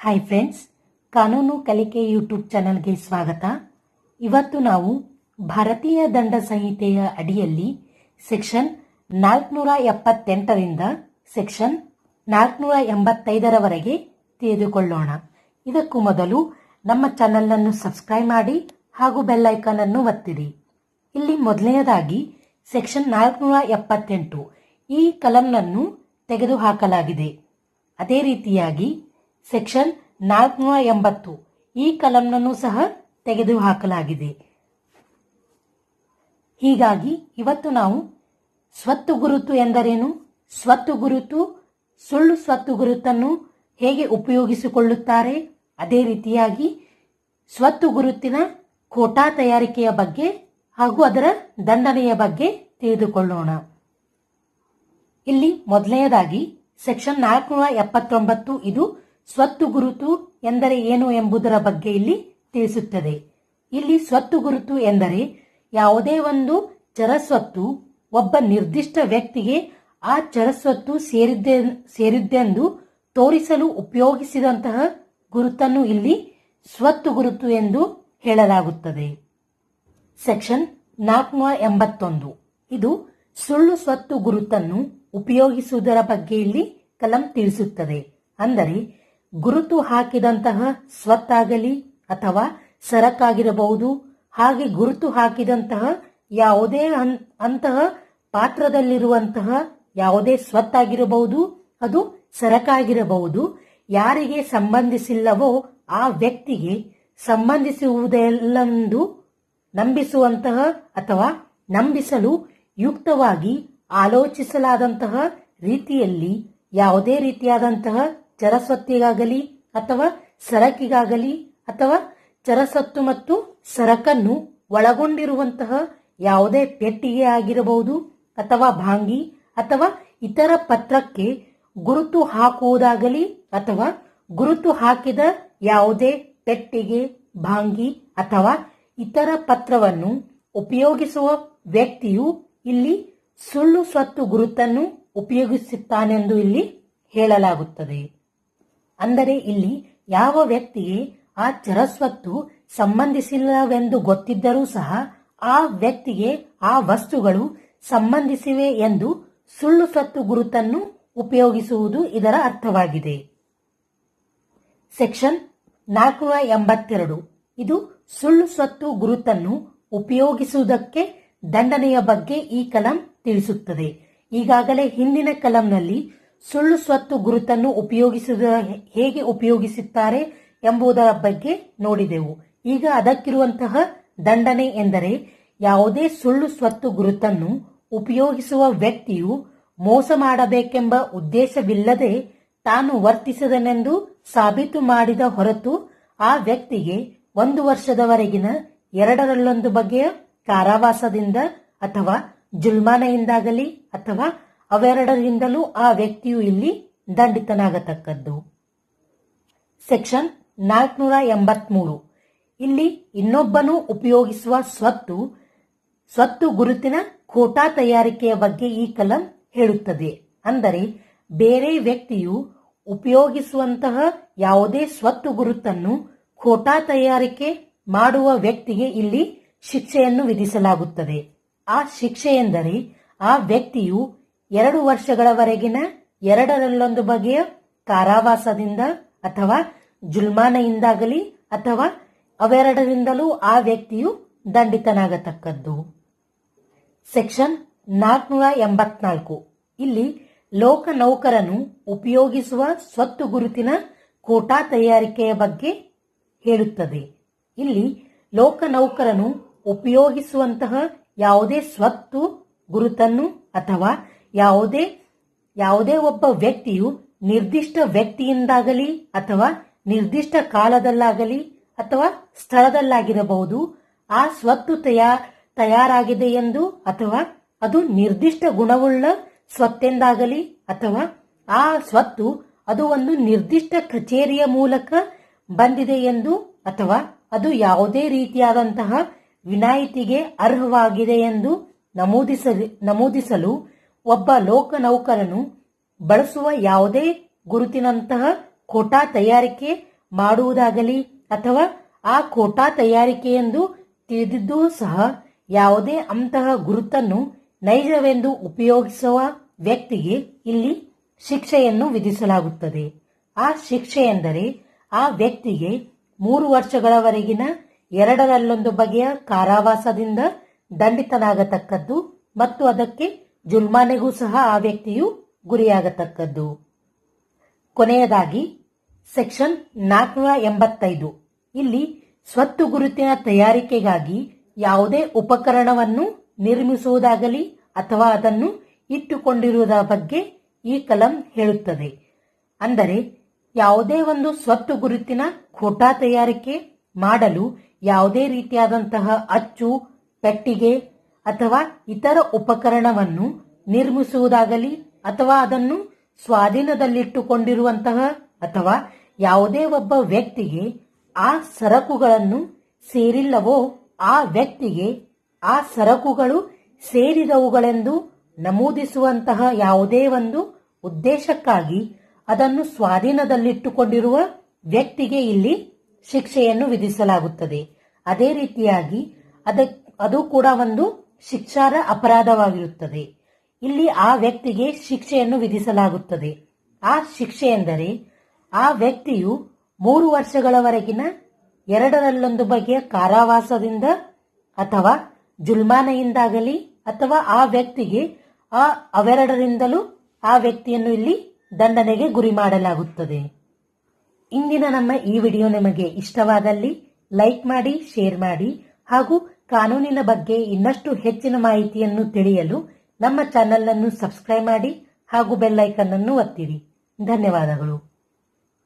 Hi friends, ಕಾನೂನು ಕಲಿಕೆ YouTube ಚಾನಲ್ಗೆ ಸ್ವಾಗತ. ಇವತ್ತು ನಾವು ಭಾರತೀಯ ದಂಡ ಸಂಹಿತೆಯ ಅಡಿಯಲ್ಲಿ ಸೆಕ್ಷನ್ 478ರಿಂದ ಸೆಕ್ಷನ್ 485ರವರೆಗೆ ತಿಳಿದುಕೊಳ್ಳೋಣ. ಇದಕ್ಕೂ ಮೊದಲು ನಮ್ಮ ಚಾನಲನ್ನು ಸಬ್ಸ್ಕ್ರೈಬ್ ಮಾಡಿ ಹಾಗೂ ಬೆಲ್ ಐಕಾನ್ ಅನ್ನು ಒತ್ತಿರಿ. ಇಲ್ಲಿ ಮೊದಲನೆಯದಾಗಿ ಸೆಕ್ಷನ್ 478 ಈ ಕಲಂನನ್ನು ತೆಗೆದುಹಾಕಲಾಗಿದೆ. ಅದೇ ರೀತಿಯಾಗಿ ಸೆಕ್ಷನ್ 480 ಈ ಕಲಂನನ್ನು ಸಹ ತೆಗೆದುಹಾಕಲಾಗಿದೆ. ಹೀಗಾಗಿ ಇವತ್ತು ನಾವು ಸ್ವತ್ತು ಗುರುತು ಎಂದರೇನು, ಸ್ವತ್ತು ಗುರುತು, ಸುಳ್ಳು ಸ್ವತ್ತು ಗುರುತನ್ನು ಹೇಗೆ ಉಪಯೋಗಿಸಿಕೊಳ್ಳುತ್ತಾರೆ, ಅದೇ ರೀತಿಯಾಗಿ ಸ್ವತ್ತು ಗುರುತಿನ ಖೋಟಾ ತಯಾರಿಕೆಯ ಬಗ್ಗೆ ಹಾಗೂ ಅದರ ದಂಡನೆಯ ಬಗ್ಗೆ ತಿಳಿದುಕೊಳ್ಳೋಣ. ಇಲ್ಲಿ ಮೊದಲನೆಯದಾಗಿ ಸೆಕ್ಷನ್ 479 ಇದು ಸ್ವತ್ತು ಗುರುತು ಎಂದರೆ ಏನು ಎಂಬುದರ ಬಗ್ಗೆ ಇಲ್ಲಿ ತಿಳಿಸುತ್ತದೆ. ಇಲ್ಲಿ ಸ್ವತ್ತು ಗುರುತು ಎಂದರೆ ಯಾವುದೇ ಒಂದು ಚರಸ್ವತ್ತು ಒಬ್ಬ ನಿರ್ದಿಷ್ಟ ವ್ಯಕ್ತಿಗೆ ಆ ಚರಸ್ವತ್ತು ಸೇರಿದ್ದೆಂದು ತೋರಿಸಲು ಉಪಯೋಗಿಸಿದಂತಹ ಗುರುತನ್ನು ಇಲ್ಲಿ ಸ್ವತ್ತು ಗುರುತು ಎಂದು ಹೇಳಲಾಗುತ್ತದೆ. ಸೆಕ್ಷನ್ 481 ಇದು ಸುಳ್ಳು ಸ್ವತ್ತು ಗುರುತನ್ನು ಉಪಯೋಗಿಸುವುದರ ಬಗ್ಗೆ ಇಲ್ಲಿ ಕಲಂ ತಿಳಿಸುತ್ತದೆ. ಅಂದರೆ ಗುರುತು ಹಾಕಿದಂತಹ ಸ್ವತ್ತಾಗಲಿ ಅಥವಾ ಸರಕಾಗಿರಬಹುದು, ಹಾಗೆ ಗುರುತು ಹಾಕಿದಂತಹ ಯಾವುದೇ ಅಂತಹ ಪಾತ್ರದಲ್ಲಿರುವಂತಹ ಯಾವುದೇ ಸ್ವತ್ತಾಗಿರಬಹುದು, ಅದು ಸರಕಾಗಿರಬಹುದು, ಯಾರಿಗೆ ಸಂಬಂಧಿಸಿಲ್ಲವೋ ಆ ವ್ಯಕ್ತಿಗೆ ಸಂಬಂಧಿಸುವುದೆಲ್ಲವೆಂದು ನಂಬಿಸುವಂತಹ ಅಥವಾ ನಂಬಿಸಲು ಯುಕ್ತವಾಗಿ ಆಲೋಚಿಸಲಾದಂತಹ ರೀತಿಯಲ್ಲಿ ಯಾವುದೇ ರೀತಿಯಾದಂತಹ ಚರಸ್ವತ್ತಿಗಾಗಲಿ ಅಥವಾ ಸರಕಿಗಾಗಲಿ ಅಥವಾ ಚರಸತ್ತು ಮತ್ತು ಸರಕನ್ನು ಒಳಗೊಂಡಿರುವಂತಹ ಯಾವುದೇ ಪೆಟ್ಟಿಗೆ ಆಗಿರಬಹುದು ಅಥವಾ ಭಾಂಗಿ ಅಥವಾ ಇತರ ಪತ್ರಕ್ಕೆ ಗುರುತು ಹಾಕುವುದಾಗಲಿ ಅಥವಾ ಗುರುತು ಹಾಕಿದ ಯಾವುದೇ ಪೆಟ್ಟಿಗೆ, ಭಾಂಗಿ ಅಥವಾ ಇತರ ಪತ್ರವನ್ನು ಉಪಯೋಗಿಸುವ ವ್ಯಕ್ತಿಯು ಇಲ್ಲಿ ಸುಳ್ಳು ಸ್ವತ್ತು ಗುರುತನ್ನು ಉಪಯೋಗಿಸುತ್ತಾನೆಂದು ಇಲ್ಲಿ ಹೇಳಲಾಗುತ್ತದೆ. ಅಂದರೆ ಇಲ್ಲಿ ಯಾವ ವ್ಯಕ್ತಿಗೆ ಆ ಚರಸ್ವತ್ತು ಸಂಬಂಧಿಸಿಲ್ಲವೆಂದು ಗೊತ್ತಿದ್ದರೂ ಸಹ ಆ ವ್ಯಕ್ತಿಗೆ ಆ ವಸ್ತುಗಳು ಸಂಬಂಧಿಸಿವೆ ಎಂದು ಸುಳ್ಳು ಸ್ವತ್ತು ಗುರುತನ್ನು ಉಪಯೋಗಿಸುವುದು ಇದರ ಅರ್ಥವಾಗಿದೆ. ಸೆಕ್ಷನ್ 482 ಇದು ಸುಳ್ಳು ಸ್ವತ್ತು ಗುರುತನ್ನು ಉಪಯೋಗಿಸುವುದಕ್ಕೆ ದಂಡನೆಯ ಬಗ್ಗೆ ಈ ಕಲಂ ತಿಳಿಸುತ್ತದೆ. ಈಗಾಗಲೇ ಹಿಂದಿನ ಕಲಂನಲ್ಲಿ ಸುಳ್ಳು ಸ್ವತ್ತು ಗುರುತನ್ನು ಹೇಗೆ ಉಪಯೋಗಿಸುತ್ತಾರೆ ಎಂಬುದರ ಬಗ್ಗೆ ನೋಡಿದೆವು. ಈಗ ಅದಕ್ಕಿರುವಂತಹ ದಂಡನೆ ಎಂದರೆ ಯಾವುದೇ ಸುಳ್ಳು ಸ್ವತ್ತು ಗುರುತನ್ನು ಉಪಯೋಗಿಸುವ ವ್ಯಕ್ತಿಯು ಮೋಸ ಮಾಡಬೇಕೆಂಬ ಉದ್ದೇಶವಿಲ್ಲದೆ ತಾನು ವರ್ತಿಸದನೆಂದು ಸಾಬೀತು ಮಾಡಿದ ಹೊರತು ಆ ವ್ಯಕ್ತಿಗೆ 1 ವರ್ಷದವರೆಗಿನ 2 ಬಗೆಯ ಕಾರಾವಾಸದಿಂದ ಅಥವಾ ಜುಲ್ಮಾನೆಯಿಂದಾಗಲಿ ಅಥವಾ ಅವೆರಡರಿಂದಲೂ ಆ ವ್ಯಕ್ತಿಯು ಇಲ್ಲಿ ದಂಡಿತನಾಗತಕ್ಕದ್ದು. ಸೆಕ್ಷನ್ 483 ಇಲ್ಲಿ ಇನ್ನೊಬ್ಬನು ಉಪಯೋಗಿಸುವ ಸ್ವತ್ತು ಗುರುತಿನ ಖೋಟಾ ತಯಾರಿಕೆಯ ಬಗ್ಗೆ ಈ ಕಲಂ ಹೇಳುತ್ತದೆ. ಅಂದರೆ ಬೇರೆ ವ್ಯಕ್ತಿಯು ಉಪಯೋಗಿಸುವಂತಹ ಯಾವುದೇ ಸ್ವತ್ತು ಗುರುತನ್ನು ಖೋಟಾ ತಯಾರಿಕೆ ಮಾಡುವ ವ್ಯಕ್ತಿಗೆ ಇಲ್ಲಿ ಶಿಕ್ಷೆಯನ್ನು ವಿಧಿಸಲಾಗುತ್ತದೆ. ಆ ಶಿಕ್ಷೆ ಎಂದರೆ ಆ ವ್ಯಕ್ತಿಯು 2 ವರ್ಷಗಳವರೆಗಿನ 2 ಬಗೆಯ ಕಾರಾವಾಸದಿಂದ ಅಥವಾ ಜುಲ್ಮಾನೆಯಿಂದಾಗಲಿ ಅಥವಾ ಅವೆರಡರಿಂದಲೂ ಆ ವ್ಯಕ್ತಿಯು ದಂಡಿತನಾಗತಕ್ಕದ್ದು. ಸೆಕ್ಷನ್ 484 ಇಲ್ಲಿ ಲೋಕ ನೌಕರನು ಉಪಯೋಗಿಸುವ ಸ್ವತ್ತು ಗುರುತಿನ ಖೋಟಾ ತಯಾರಿಕೆಯ ಬಗ್ಗೆ ಹೇಳುತ್ತದೆ. ಇಲ್ಲಿ ಲೋಕ ನೌಕರನು ಉಪಯೋಗಿಸುವಂತಹ ಯಾವುದೇ ಸ್ವತ್ತು ಗುರುತನ್ನು ಅಥವಾ ಯಾವುದೇ ಒಬ್ಬ ವ್ಯಕ್ತಿಯು ನಿರ್ದಿಷ್ಟ ವ್ಯಕ್ತಿಯಿಂದಾಗಲಿ ಅಥವಾ ನಿರ್ದಿಷ್ಟ ಕಾಲದಲ್ಲಾಗಲಿ ಅಥವಾ ಸ್ಥಳದಲ್ಲಾಗಿರಬಹುದು ಆ ಸ್ವತ್ತು ತಯಾರಾಗಿದೆ ಎಂದು ಅಥವಾ ಅದು ನಿರ್ದಿಷ್ಟ ಗುಣವುಳ್ಳ ಸ್ವತ್ತೆಂದಾಗಲಿ ಅಥವಾ ಆ ಸ್ವತ್ತು ಅದು ಒಂದು ನಿರ್ದಿಷ್ಟ ಕಚೇರಿಯ ಮೂಲಕ ಬಂದಿದೆ ಎಂದು ಅಥವಾ ಅದು ಯಾವುದೇ ರೀತಿಯಾದಂತಹ ವಿನಾಯಿತಿಗೆ ಅರ್ಹವಾಗಿದೆ ಎಂದು ನಮೂದಿಸಲು ಒಬ್ಬ ಲೋಕ ನೌಕರನು ಬಳಸುವ ಯಾವುದೇ ಗುರುತಿನಂತಹ ಖೋಟಾ ತಯಾರಿಕೆ ಮಾಡುವುದಾಗಲಿ ಅಥವಾ ಆ ಖೋಟಾ ತಯಾರಿಕೆಯೆಂದು ತಿಳಿದಿದ್ದೂ ಸಹ ಯಾವುದೇ ಅಂತಹ ಗುರುತನ್ನು ನೈಜವೆಂದು ಉಪಯೋಗಿಸುವ ವ್ಯಕ್ತಿಗೆ ಇಲ್ಲಿ ಶಿಕ್ಷೆಯನ್ನು ವಿಧಿಸಲಾಗುತ್ತದೆ. ಆ ಶಿಕ್ಷೆ ಎಂದರೆ ಆ ವ್ಯಕ್ತಿಗೆ 3 ವರ್ಷಗಳವರೆಗಿನ 2 ಬಗೆಯ ಕಾರಾವಾಸದಿಂದ ದಂಡಿತನಾಗತಕ್ಕದ್ದು ಮತ್ತು ಅದಕ್ಕೆ ಜುಲ್ಮಾನೆಗೂ ಸಹ ಆ ವ್ಯಕ್ತಿಯು ಗುರಿಯಾಗತಕ್ಕದ್ದು. ಕೊನೆಯದಾಗಿ ಸೆಕ್ಷನ್ 485 ಇಲ್ಲಿ ಸ್ವತ್ತು ಗುರುತಿನ ತಯಾರಿಕೆಗಾಗಿ ಯಾವುದೇ ಉಪಕರಣವನ್ನು ನಿರ್ಮಿಸುವುದಾಗಲಿ ಅಥವಾ ಅದನ್ನು ಇಟ್ಟುಕೊಂಡಿರುವುದರ ಬಗ್ಗೆ ಈ ಕಲಂ ಹೇಳುತ್ತದೆ. ಅಂದರೆ ಯಾವುದೇ ಒಂದು ಸ್ವತ್ತು ಗುರುತಿನ ಖೋಟಾ ತಯಾರಿಕೆ ಮಾಡಲು ಯಾವುದೇ ರೀತಿಯಾದಂತಹ ಅಚ್ಚು, ಪೆಟ್ಟಿಗೆ ಅಥವಾ ಇತರ ಉಪಕರಣವನ್ನು ನಿರ್ಮಿಸುವುದಾಗಲಿ ಅಥವಾ ಅದನ್ನು ಸ್ವಾಧೀನದಲ್ಲಿಟ್ಟುಕೊಂಡಿರುವಂತಹ ಅಥವಾ ಯಾವುದೇ ಒಬ್ಬ ವ್ಯಕ್ತಿಗೆ ಆ ಸರಕುಗಳನ್ನು ಸೇರಿಲ್ಲವೋ ಆ ವ್ಯಕ್ತಿಗೆ ಆ ಸರಕುಗಳು ಸೇರಿದವುಗಳೆಂದು ನಮೂದಿಸುವಂತಹ ಯಾವುದೇ ಒಂದು ಉದ್ದೇಶಕ್ಕಾಗಿ ಅದನ್ನು ಸ್ವಾಧೀನದಲ್ಲಿಟ್ಟುಕೊಂಡಿರುವ ವ್ಯಕ್ತಿಗೆ ಇಲ್ಲಿ ಶಿಕ್ಷೆಯನ್ನು ವಿಧಿಸಲಾಗುತ್ತದೆ. ಅದೇ ರೀತಿಯಾಗಿ ಅದು ಕೂಡ ಒಂದು ಶಿಕ್ಷಾರ್ಹ ಅಪರಾಧವಾಗಿರುತ್ತದೆ. ಇಲ್ಲಿ ಆ ವ್ಯಕ್ತಿಗೆ ಶಿಕ್ಷೆಯನ್ನು ವಿಧಿಸಲಾಗುತ್ತದೆ. ಆ ಶಿಕ್ಷೆ ಎಂದರೆ ಆ ವ್ಯಕ್ತಿಯು 3 ವರ್ಷಗಳವರೆಗಿನ 2 ಬಗೆಯ ಕಾರಾವಾಸದಿಂದ ಅಥವಾ ಜುಲ್ಮಾನೆಯಿಂದಾಗಲಿ ಅಥವಾ ಆ ವ್ಯಕ್ತಿಗೆ ಅವೆರಡರಿಂದಲೂ ಆ ವ್ಯಕ್ತಿಯನ್ನು ಇಲ್ಲಿ ದಂಡನೆಗೆ ಗುರಿ ಮಾಡಲಾಗುತ್ತದೆ. ಇಂದಿನ ನಮ್ಮ ಈ ವಿಡಿಯೋ ನಿಮಗೆ ಇಷ್ಟವಾದಲ್ಲಿ ಲೈಕ್ ಮಾಡಿ, ಶೇರ್ ಮಾಡಿ ಹಾಗೂ ಕಾನೂನಿನ ಬಗ್ಗೆ ಇನ್ನಷ್ಟು ಹೆಚ್ಚಿನ ಮಾಹಿತಿಯನ್ನು ತಿಳಿಯಲು ನಮ್ಮ ಚಾನೆಲ್ ಅನ್ನು ಸಬ್ಸ್ಕ್ರೈಬ್ ಮಾಡಿ ಹಾಗೂ ಬೆಲ್ ಐಕಾನ್ ಅನ್ನು ಒತ್ತಿರಿ. ಧನ್ಯವಾದಗಳು.